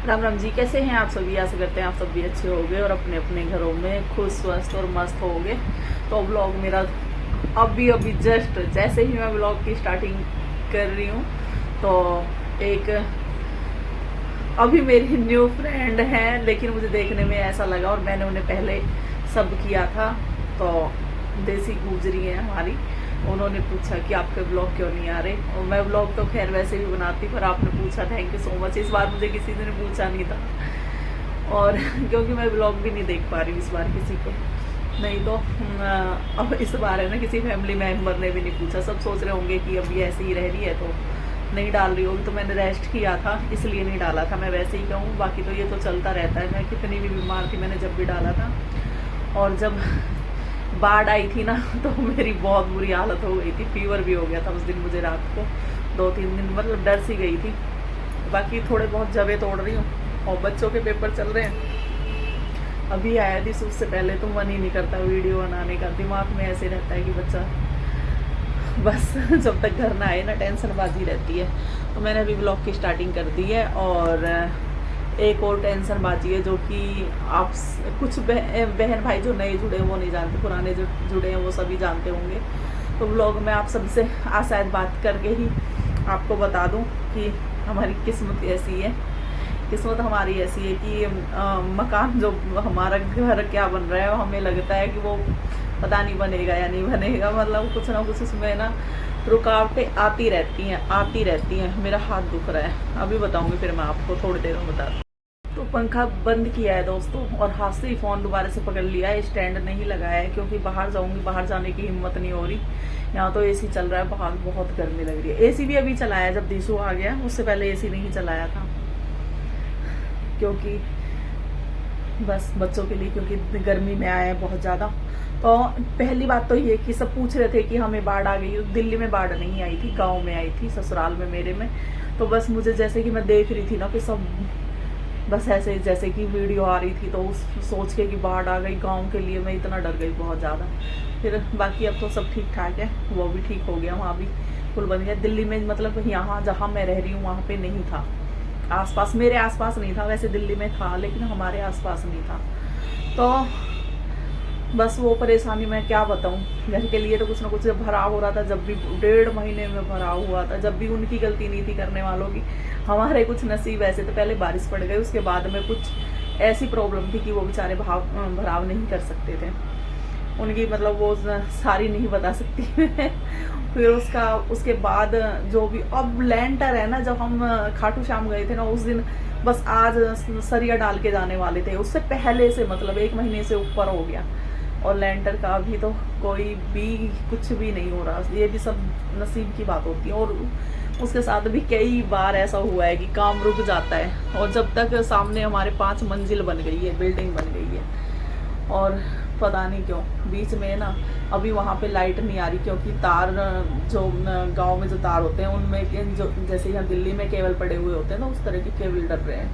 राम राम जी, कैसे हैं आप सभी। आशा करते हैं आप सब भी अच्छे होंगे और अपने अपने घरों में खुश स्वस्थ और मस्त होंगे। तो व्लॉग मेरा अभी जस्ट जैसे ही मैं व्लॉग की स्टार्टिंग कर रही हूँ तो एक अभी मेरी न्यू फ्रेंड है, लेकिन मुझे देखने में ऐसा लगा और मैंने उन्हें पहले सब किया था। तो देसी गुजरी है हमारी, उन्होंने पूछा कि आपके ब्लॉग क्यों नहीं आ रहे। और मैं ब्लॉग तो खैर वैसे भी बनाती, पर आपने पूछा, थैंक यू सो मच। इस बार मुझे किसी ने पूछा नहीं था, और क्योंकि मैं ब्लॉग भी नहीं देख पा रही हूँ इस बार किसी के। नहीं तो अब इस बार है ना, किसी फैमिली मेम्बर ने भी नहीं पूछा। सब सोच रहे होंगे कि अभी ऐसे ही रह रही है तो नहीं डाल रही होगी। तो मैंने रेस्ट किया था इसलिए नहीं डाला था, मैं वैसे ही कहूँ। बाकी तो ये तो चलता रहता है, मैं कितनी भी बीमार थी मैंने जब भी डाला था। और जब बाढ़ आई थी ना तो मेरी बहुत बुरी हालत हो गई थी, फीवर भी हो गया था उस दिन मुझे रात को 2-3 दिन, मतलब डर सी गई थी। बाकी थोड़े बहुत जबे तोड़ रही हूँ और बच्चों के पेपर चल रहे हैं। अभी आया थी, उससे पहले तो मन ही नहीं करता वीडियो बनाने का, दिमाग में ऐसे रहता है कि बच्चा बस जब तक घर ना आए ना टेंशन बाजी रहती है। तो मैंने अभी ब्लॉग की स्टार्टिंग कर दी है। और एक और टेंशन बाजी है जो कि आप कुछ बहन भाई जो नए जुड़े हैं वो नहीं जानते, पुराने जो जुड़े हैं वो सभी जानते होंगे। तो ब्लॉग में आप सबसे शायद बात करके ही आपको बता दूं कि हमारी किस्मत ऐसी है। किस्मत हमारी ऐसी है कि मकान जो हमारा घर क्या बन रहा है, हमें लगता है कि वो पता नहीं बनेगा या नहीं बनेगा। मतलब कुछ ना कुछ उसमें ना रुकावटें आती रहती हैं। मेरा हाथ दुख रहा है, अभी बताऊंगी, फिर मैं आपको थोड़ी देर में बता। तो पंखा बंद किया है दोस्तों, और हाथ से ही फ़ोन दोबारा से पकड़ लिया है। स्टैंड नहीं लगाया है क्योंकि बाहर जाऊंगी, बाहर जाने की हिम्मत नहीं हो रही। यहाँ तो एसी चल रहा है, बाहर बहुत गर्मी लग रही है। एसी भी अभी चलाया जब दिशु आ गया, उससे पहले एसी नहीं चलाया था, क्योंकि बस बच्चों के लिए, क्योंकि गर्मी में आया है बहुत ज़्यादा। तो पहली बात तो ये कि सब पूछ रहे थे कि हमें बाढ़ आ गई। दिल्ली में बाढ़ नहीं आई थी, गाँव में आई थी, ससुराल में मेरे में। तो बस मुझे जैसे कि मैं देख रही थी ना कि सब बस ऐसे जैसे कि वीडियो आ रही थी, तो उस सोच के कि बाढ़ आ गई गांव के लिए मैं इतना डर गई बहुत ज़्यादा। फिर बाकी अब तो सब ठीक ठाक है, वो भी ठीक हो गया, वहाँ भी पुल बन गया। दिल्ली में मतलब यहाँ जहाँ मैं रह रही हूँ वहाँ पे नहीं था, आसपास मेरे आसपास नहीं था। वैसे दिल्ली में था लेकिन हमारे आसपास नहीं था। तो बस वो परेशानी मैं क्या बताऊँ। घर के लिए तो कुछ ना कुछ भराव हो रहा था, जब भी 1.5 महीने में भराव हुआ था, जब भी उनकी गलती नहीं थी करने वालों की। हमारे कुछ नसीब ऐसे, तो पहले बारिश पड़ गई, उसके बाद में कुछ ऐसी प्रॉब्लम थी कि वो बेचारे भराव नहीं कर सकते थे। उनकी मतलब वो सारी नहीं बता सकती फिर उसके बाद जो भी अब लेंटर है ना, जब हम खाटू श्याम गए थे ना उस दिन, बस आज सरिया डाल के जाने वाले थे। उससे पहले से मतलब 1 महीने से ऊपर हो गया, और लेंटर का अभी तो कोई भी कुछ भी नहीं हो रहा। ये भी सब नसीब की बात होती है। और उसके साथ भी कई बार ऐसा हुआ है कि काम रुक जाता है, और जब तक सामने हमारे 5 मंजिल बन गई है, बिल्डिंग बन गई है, और पता नहीं क्यों बीच में ना अभी वहाँ पे लाइट नहीं आ रही, क्योंकि तार जो गांव में जो तार होते हैं उनमें जो जैसे यहाँ दिल्ली में केबल पड़े हुए होते हैं ना, उस तरह के केबल डल रहे हैं,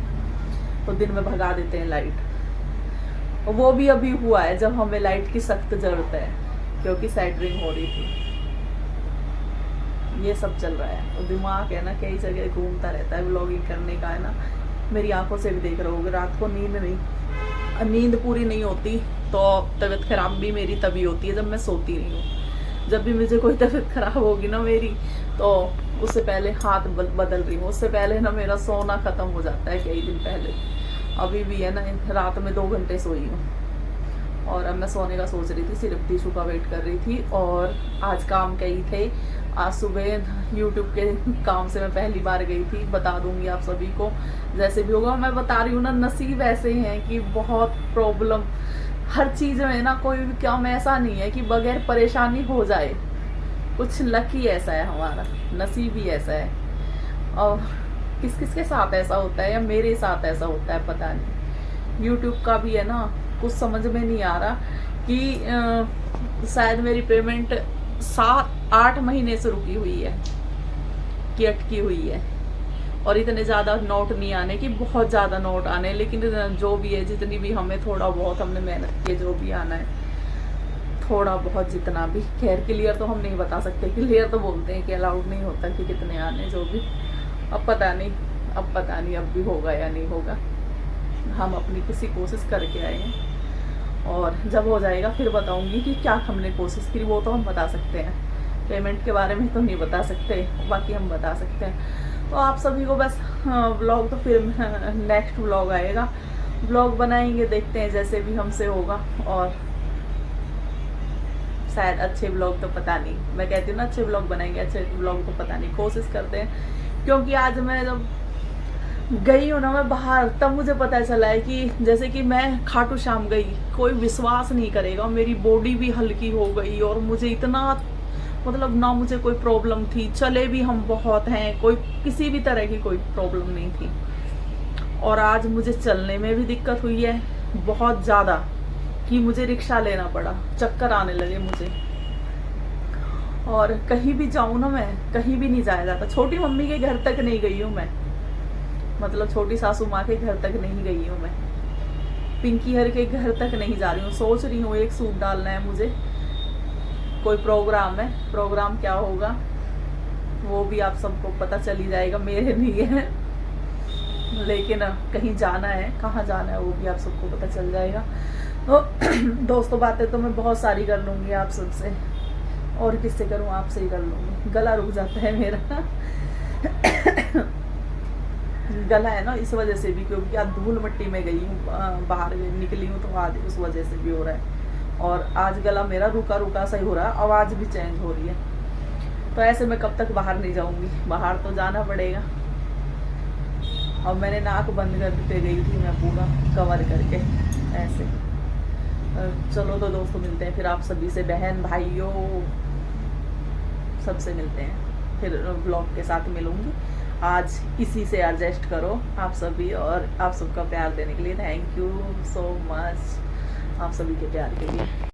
तो दिन में भगा देते हैं लाइट। और वो भी अभी हुआ है जब हमें लाइट की सख्त जरूरत है, क्योंकि सैटरिंग हो रही थी। ये सब चल रहा है, और दिमाग है ना कई जगह घूमता रहता है। व्लॉगिंग करने का है ना, मेरी आंखों से भी देख रहे होगे, रात को नींद पूरी नहीं होती, तो तबीयत खराब भी मेरी तभी होती है जब मैं सोती नहीं हूँ। जब भी मुझे कोई तबीयत खराब होगी ना मेरी, तो उससे पहले हाथ बदल रही हूँ, उससे पहले ना मेरा सोना खत्म हो जाता है कई दिन पहले। अभी भी है ना, रात में 2 घंटे सोई हूँ, और अब मैं सोने का सोच रही थी, सिर्फ दिशु का वेट कर रही थी। और आज काम कई थे। आज सुबह यूट्यूब के काम से मैं पहली बार गई थी, बता दूंगी आप सभी को जैसे भी होगा। मैं बता रही हूँ ना, नसीब ऐसे हैं कि बहुत प्रॉब्लम हर चीज़ में ना, कोई भी काम ऐसा नहीं है कि बगैर परेशानी हो जाए। कुछ लक ही ऐसा है हमारा, नसीब ही ऐसा है। और किस किस के साथ ऐसा होता है, या मेरे साथ ऐसा होता है पता नहीं। यूट्यूब का भी है ना, कुछ समझ में नहीं आ रहा कि शायद मेरी पेमेंट 7-8 महीने से रुकी हुई है, कि अटकी हुई है। और इतने ज़्यादा नोट नहीं आने की, बहुत ज़्यादा नोट आने, लेकिन जो भी है, जितनी भी हमें थोड़ा बहुत हमने मेहनत की, जो भी आना है थोड़ा बहुत जितना भी। खैर क्लियर तो हम नहीं बता सकते, क्लियर तो बोलते हैं कि अलाउड नहीं होता कि कितने आने, जो भी। अब पता नहीं, अब पता नहीं अब भी होगा या नहीं होगा। हम अपनी किसी कोशिश करके आए हैं और जब हो जाएगा फिर बताऊंगी कि क्या हमने कोशिश की, वो तो हम बता सकते हैं। पेमेंट के बारे में तो नहीं बता सकते, बाकी हम बता सकते हैं। तो आप सभी को बस व्लॉग तो फिर नेक्स्ट व्लॉग आएगा, व्लॉग बनाएंगे, देखते हैं जैसे भी हमसे होगा। और शायद अच्छे व्लॉग तो पता नहीं, मैं कहती हूँ ना अच्छे व्लॉग बनाएंगे, अच्छे व्लॉग तो पता नहीं, कोशिश करते हैं। क्योंकि आज मैं जब गई हूँ ना मैं बाहर, तब मुझे पता चला है कि जैसे कि मैं खाटू श्याम गई, कोई विश्वास नहीं करेगा, मेरी बॉडी भी हल्की हो गई और मुझे इतना मतलब ना मुझे कोई प्रॉब्लम थी, चले भी हम बहुत हैं, कोई किसी भी तरह की कोई प्रॉब्लम नहीं थी। और आज मुझे चलने में भी दिक्कत हुई है बहुत ज़्यादा, कि मुझे रिक्शा लेना पड़ा, चक्कर आने लगे मुझे। और कहीं भी जाऊँ ना, मैं कहीं भी नहीं जाया जाता। छोटी मम्मी के घर तक नहीं गई हूँ मैं, मतलब छोटी सासू माँ के घर तक नहीं गई हूँ मैं, पिंकी हर के घर तक नहीं जा रही हूँ। सोच रही हूँ एक सूट डालना है मुझे, कोई प्रोग्राम है, प्रोग्राम क्या होगा वो भी आप सबको पता चल ही जाएगा, मेरे लिए है, लेकिन कहीं जाना है, कहाँ जाना है वो भी आप सबको पता चल जाएगा। तो दोस्तों बातें तो मैं बहुत सारी कर लूँगी आप सबसे, और किससे करूँ, आपसे ही कर लूँगी। गला रुक जाता है मेरा गला है ना इस वजह से भी, क्योंकि आज धूल मिट्टी में गई हूँ, बाहर निकली हूँ, तो आज उस वजह से भी हो रहा है। और आज गला मेरा रुका रुका सा ही हो रहा है, आवाज़ भी चेंज हो रही है। तो ऐसे मैं कब तक बाहर नहीं जाऊँगी, बाहर तो जाना पड़ेगा। और मैंने नाक बंद करके गई थी मैं, पूरा कवर करके ऐसे। चलो तो दोस्तों मिलते हैं फिर आप सभी से, बहन भाइयों सबसे मिलते हैं, फिर ब्लॉग के साथ मिलूंगी। आज इसी से एडजस्ट करो आप सभी, और आप सबका प्यार देने के लिए थैंक यू सो मच, आप सभी के प्यार के लिए।